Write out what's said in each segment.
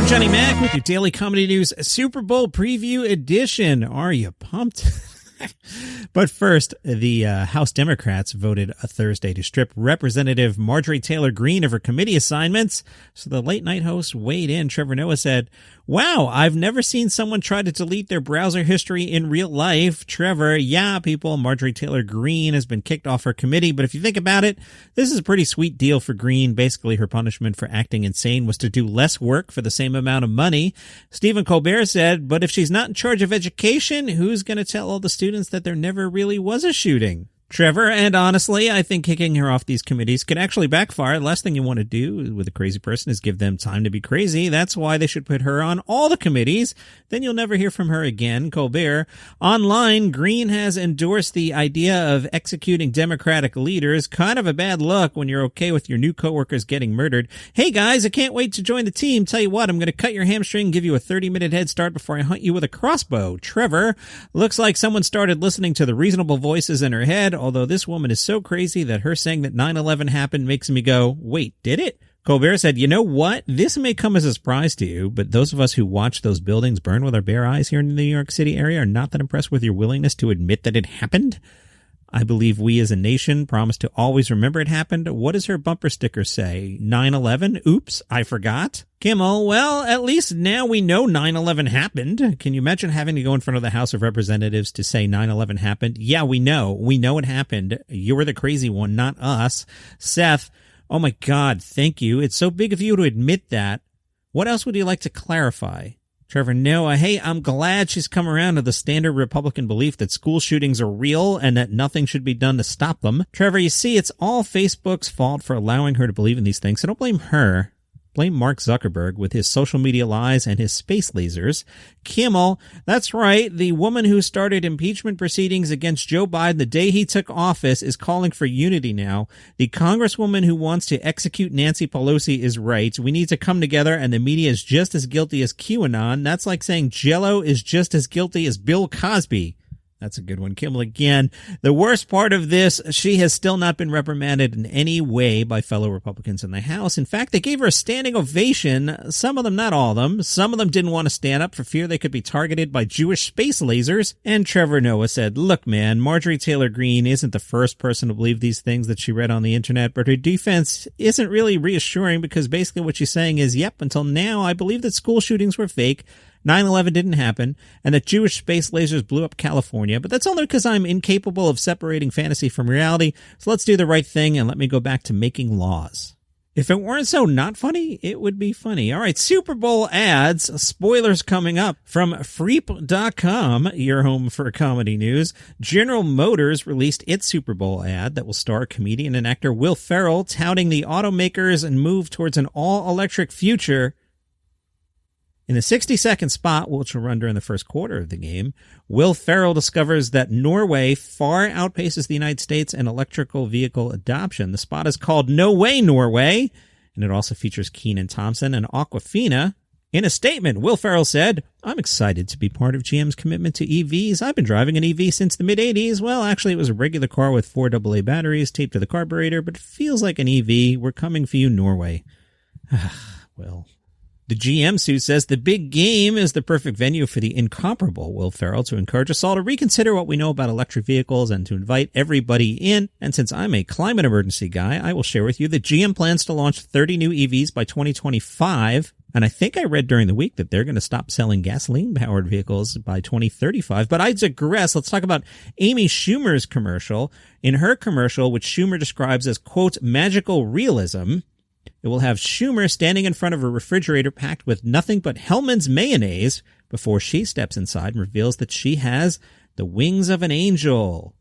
Johnny Mac with your daily comedy news Super Bowl preview edition. Are you pumped? But first, the House Democrats voted a Thursday to strip Representative Marjorie Taylor Greene of her committee assignments. So the late night host weighed in. Trevor Noah said, "Wow, I've never seen someone try to delete their browser history in real life." Trevor, yeah, people, Marjorie Taylor Greene has been kicked off her committee. But if you think about it, this is a pretty sweet deal for Greene. Basically, her punishment for acting insane was to do less work for the same amount of money. Stephen Colbert said, but if she's not in charge of education, who's going to tell all the students that there never really was a shooting? Trevor, and honestly, I think kicking her off these committees could actually backfire. The last thing you want to do with a crazy person is give them time to be crazy. That's why they should put her on all the committees. Then you'll never hear from her again. Colbert. Online, Greene has endorsed the idea of executing Democratic leaders. Kind of a bad look when you're okay with your new coworkers getting murdered. Hey guys, I can't wait to join the team. Tell you what, I'm going to cut your hamstring and give you a 30-minute head start before I hunt you with a crossbow. Trevor. Looks like someone started listening to the reasonable voices in her head. Although this woman is so crazy that her saying that 9/11 happened makes me go, wait, did it? Colbert said, you know what? This may come as a surprise to you, but those of us who watched those buildings burn with our bare eyes here in the New York City area are not that impressed with your willingness to admit that it happened. I believe we as a nation promise to always remember it happened. What does her bumper sticker say? 9/11? Oops, I forgot. Kimmel, well, at least now we know 9/11 happened. Can you imagine having to go in front of the House of Representatives to say 9/11 happened? Yeah, we know. We know it happened. You were the crazy one, not us. Seth, oh my God, thank you. It's so big of you to admit that. What else would you like to clarify? Trevor Noah, hey, I'm glad she's come around to the standard Republican belief that school shootings are real and that nothing should be done to stop them. Trevor, you see, it's all Facebook's fault for allowing her to believe in these things, so don't blame her. Blame Mark Zuckerberg with his social media lies and his space lasers. Kimmel, that's right, the woman who started impeachment proceedings against Joe Biden the day he took office is calling for unity now. The congresswoman who wants to execute Nancy Pelosi is right. We need to come together, and the media is just as guilty as QAnon. That's like saying Jell-O is just as guilty as Bill Cosby. That's a good one. Kimmel again. The worst part of this, she has still not been reprimanded in any way by fellow Republicans in the House. In fact, they gave her a standing ovation. Some of them, not all of them. Some of them didn't want to stand up for fear they could be targeted by Jewish space lasers. And Trevor Noah said, look, man, Marjorie Taylor Greene isn't the first person to believe these things that she read on the internet, but her defense isn't really reassuring because basically what she's saying is, yep, until now, I believe that school shootings were fake. 9/11 didn't happen, and that Jewish space lasers blew up California, but that's only because I'm incapable of separating fantasy from reality, so let's do the right thing and let me go back to making laws. If it weren't so not funny, it would be funny. All right, Super Bowl ads, spoilers coming up. From Freep.com, your home for comedy news, General Motors released its Super Bowl ad that will star comedian and actor Will Ferrell touting the automakers' move towards an all-electric future. In the 60-second spot, which will run during the first quarter of the game, Will Ferrell discovers that Norway far outpaces the United States in electrical vehicle adoption. The spot is called No Way, Norway, and it also features Kenan Thompson and Awkwafina. In a statement, Will Ferrell said, I'm excited to be part of GM's commitment to EVs. I've been driving an EV since the mid-'80s. Well, actually, it was a regular car with 4 AA batteries taped to the carburetor, but it feels like an EV. We're coming for you, Norway. Well... The GM suit says the big game is the perfect venue for the incomparable Will Ferrell to encourage us all to reconsider what we know about electric vehicles and to invite everybody in. And since I'm a climate emergency guy, I will share with you that GM plans to launch 30 new EVs by 2025. And I think I read during the week that they're going to stop selling gasoline-powered vehicles by 2035. But I digress. Let's talk about Amy Schumer's commercial. In her commercial, which Schumer describes as, quote, magical realism, it will have Schumer standing in front of a refrigerator packed with nothing but Hellmann's mayonnaise before she steps inside and reveals that she has the wings of an angel.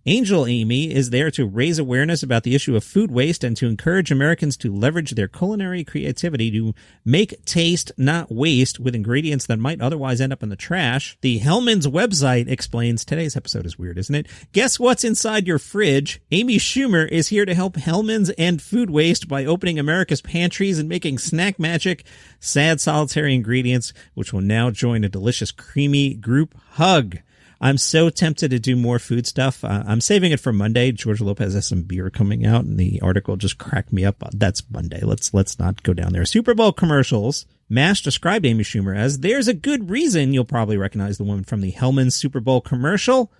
Angel Amy is there to raise awareness about the issue of food waste and to encourage Americans to leverage their culinary creativity to make taste, not waste, with ingredients that might otherwise end up in the trash. The Hellmann's website explains, today's episode is weird, isn't it? Guess what's inside your fridge? Amy Schumer is here to help Hellmann's end food waste by opening America's pantries and making snack magic, sad solitary ingredients, which will now join a delicious creamy group hug. I'm so tempted to do more food stuff. I'm saving it for Monday. George Lopez has some beer coming out, and the article just cracked me up. That's Monday. Let's not go down there. Super Bowl commercials MASH described Amy Schumer as, "There's a good reason you'll probably recognize the woman from the Hellmann's Super Bowl commercial.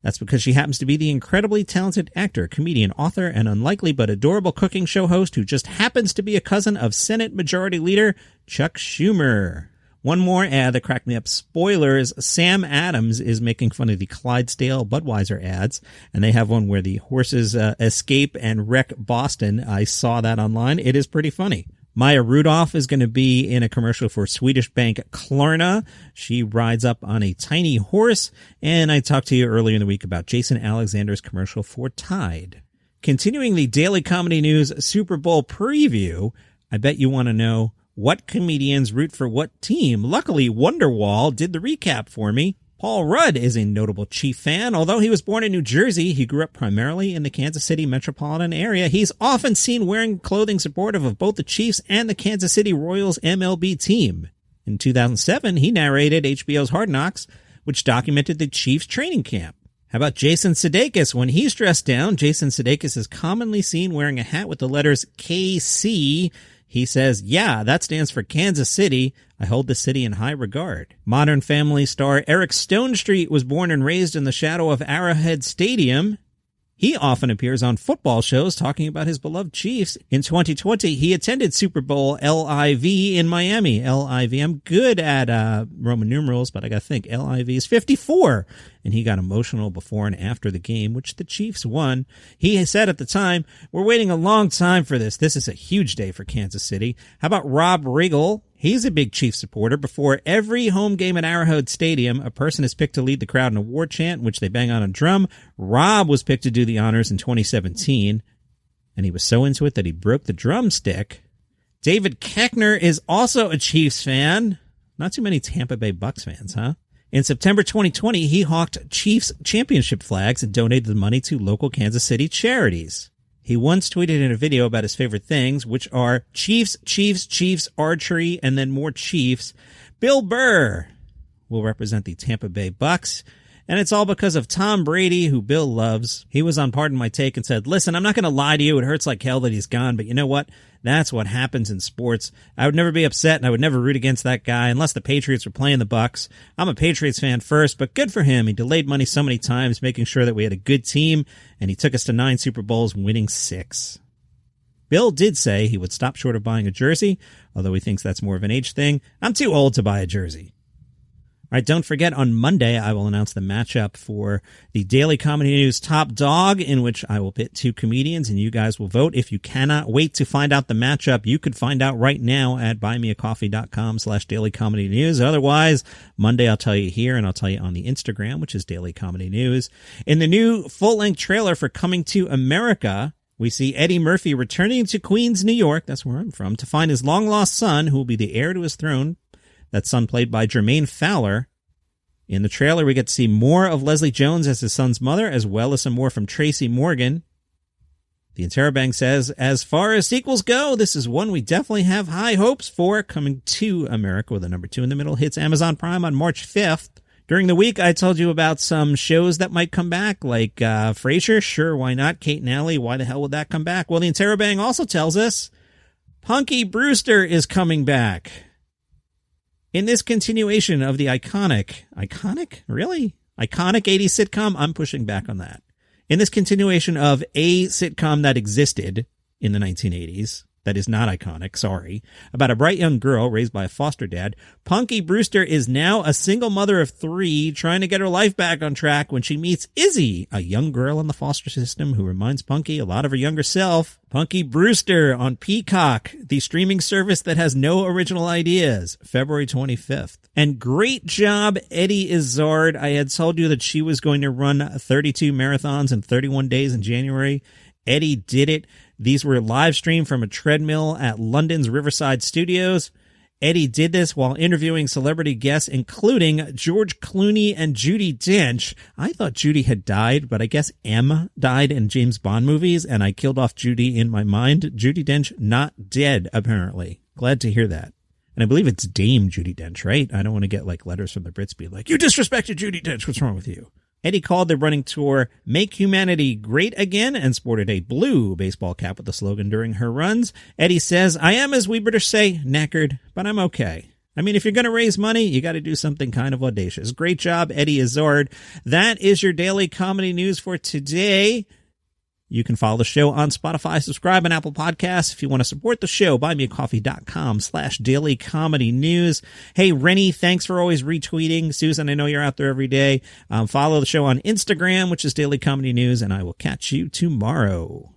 That's because she happens to be the incredibly talented actor, comedian, author, and unlikely but adorable cooking show host who just happens to be a cousin of Senate Majority Leader Chuck Schumer." One more ad that cracked me up. Spoilers, Sam Adams is making fun of the Clydesdale Budweiser ads, and they have one where the horses escape and wreck Boston. I saw that online. It is pretty funny. Maya Rudolph is going to be in a commercial for Swedish bank Klarna. She rides up on a tiny horse, and I talked to you earlier in the week about Jason Alexander's commercial for Tide. Continuing the Daily Comedy News Super Bowl preview, I bet you want to know what comedians root for what team. Luckily, Wonderwall did the recap for me. Paul Rudd is a notable Chief fan. Although he was born in New Jersey, he grew up primarily in the Kansas City metropolitan area. He's often seen wearing clothing supportive of both the Chiefs and the Kansas City Royals MLB team. In 2007, he narrated HBO's Hard Knocks, which documented the Chiefs training camp. How about Jason Sudeikis? When he's dressed down, Jason Sudeikis is commonly seen wearing a hat with the letters KC. He says, "Yeah, that stands for Kansas City. I hold the city in high regard." Modern Family star Eric Stonestreet was born and raised in the shadow of Arrowhead Stadium. He often appears on football shows talking about his beloved Chiefs. In 2020, he attended Super Bowl LIV in Miami. LIV, I'm good at Roman numerals, but I got to think LIV is 54. And he got emotional before and after the game, which the Chiefs won. He said at the time, "We're waiting a long time for this. This is a huge day for Kansas City." How about Rob Riggle? He's a big Chiefs supporter. Before every home game at Arrowhead Stadium, a person is picked to lead the crowd in a war chant, in which they bang on a drum. Rob was picked to do the honors in 2017, and he was so into it that he broke the drumstick. David Koechner is also a Chiefs fan. Not too many Tampa Bay Bucs fans, huh? In September 2020, he hawked Chiefs championship flags and donated the money to local Kansas City charities. He once tweeted in a video about his favorite things, which are Chiefs, Chiefs, Chiefs, archery, and then more Chiefs. Bill Burr will represent the Tampa Bay Bucs, and it's all because of Tom Brady, who Bill loves. He was on Pardon My Take and said, "Listen, I'm not going to lie to you. It hurts like hell that he's gone, but you know what? That's what happens in sports. I would never be upset, and I would never root against that guy unless the Patriots were playing the Bucs. I'm a Patriots fan first, but good for him. He delayed money so many times, making sure that we had a good team, and he took us to 9 Super Bowls, winning 6. Bill did say he would stop short of buying a jersey, although he thinks that's more of an age thing. I'm too old to buy a jersey. All right, don't forget, on Monday, I will announce the matchup for the Daily Comedy News Top Dog, in which I will pit 2 comedians, and you guys will vote. If you cannot wait to find out the matchup, you could find out right now at buymeacoffee.com/dailycomedynews. Otherwise, Monday I'll tell you here, and I'll tell you on the Instagram, which is Daily Comedy News. In the new full-length trailer for Coming to America, we see Eddie Murphy returning to Queens, New York, that's where I'm from, to find his long-lost son, who will be the heir to his throne. That son played by Jermaine Fowler. In the trailer, we get to see more of Leslie Jones as his son's mother, as well as some more from Tracy Morgan. The Interrobang says, as far as sequels go, this is one we definitely have high hopes for. Coming to America with a number 2 in the middle hits Amazon Prime on March 5th. During the week, I told you about some shows that might come back, like Frasier. Sure, why not? Kate and Allie, why the hell would that come back? Well, the Interrobang also tells us Punky Brewster is coming back. In this continuation of the iconic 80s sitcom, I'm pushing back on that. In this continuation of a sitcom that existed in the 1980s, that is not iconic, sorry, about a bright young girl raised by a foster dad, Punky Brewster is now a single mother of 3 trying to get her life back on track when she meets Izzy, a young girl in the foster system who reminds Punky a lot of her younger self. Punky Brewster on Peacock, the streaming service that has no original ideas, February 25th. And great job, Eddie Izzard. I had told you that she was going to run 32 marathons in 31 days in January. Eddie did it. These were live streamed from a treadmill at London's Riverside Studios. Eddie did this while interviewing celebrity guests, including George Clooney and Judi Dench. I thought Judi had died, but I guess M died in James Bond movies, and I killed off Judi in my mind. Judi Dench not dead, apparently. Glad to hear that. And I believe it's Dame Judi Dench, right? I don't want to get like letters from the Brits being like, "You disrespected Judi Dench. What's wrong with you?" Eddie called the running tour Make Humanity Great Again and sported a blue baseball cap with the slogan during her runs. Eddie says, I am, as we British say, knackered, but I'm okay. I mean, if you're going to raise money, you got to do something kind of audacious. Great job, Eddie Izzard. That is your daily comedy news for today. You can follow the show on Spotify, subscribe on Apple Podcasts. If you want to support the show, buymeacoffee.com/dailycomedynews. Hey, Rennie, thanks for always retweeting. Susan, I know you're out there every day. Follow the show on Instagram, which is Daily Comedy News, and I will catch you tomorrow.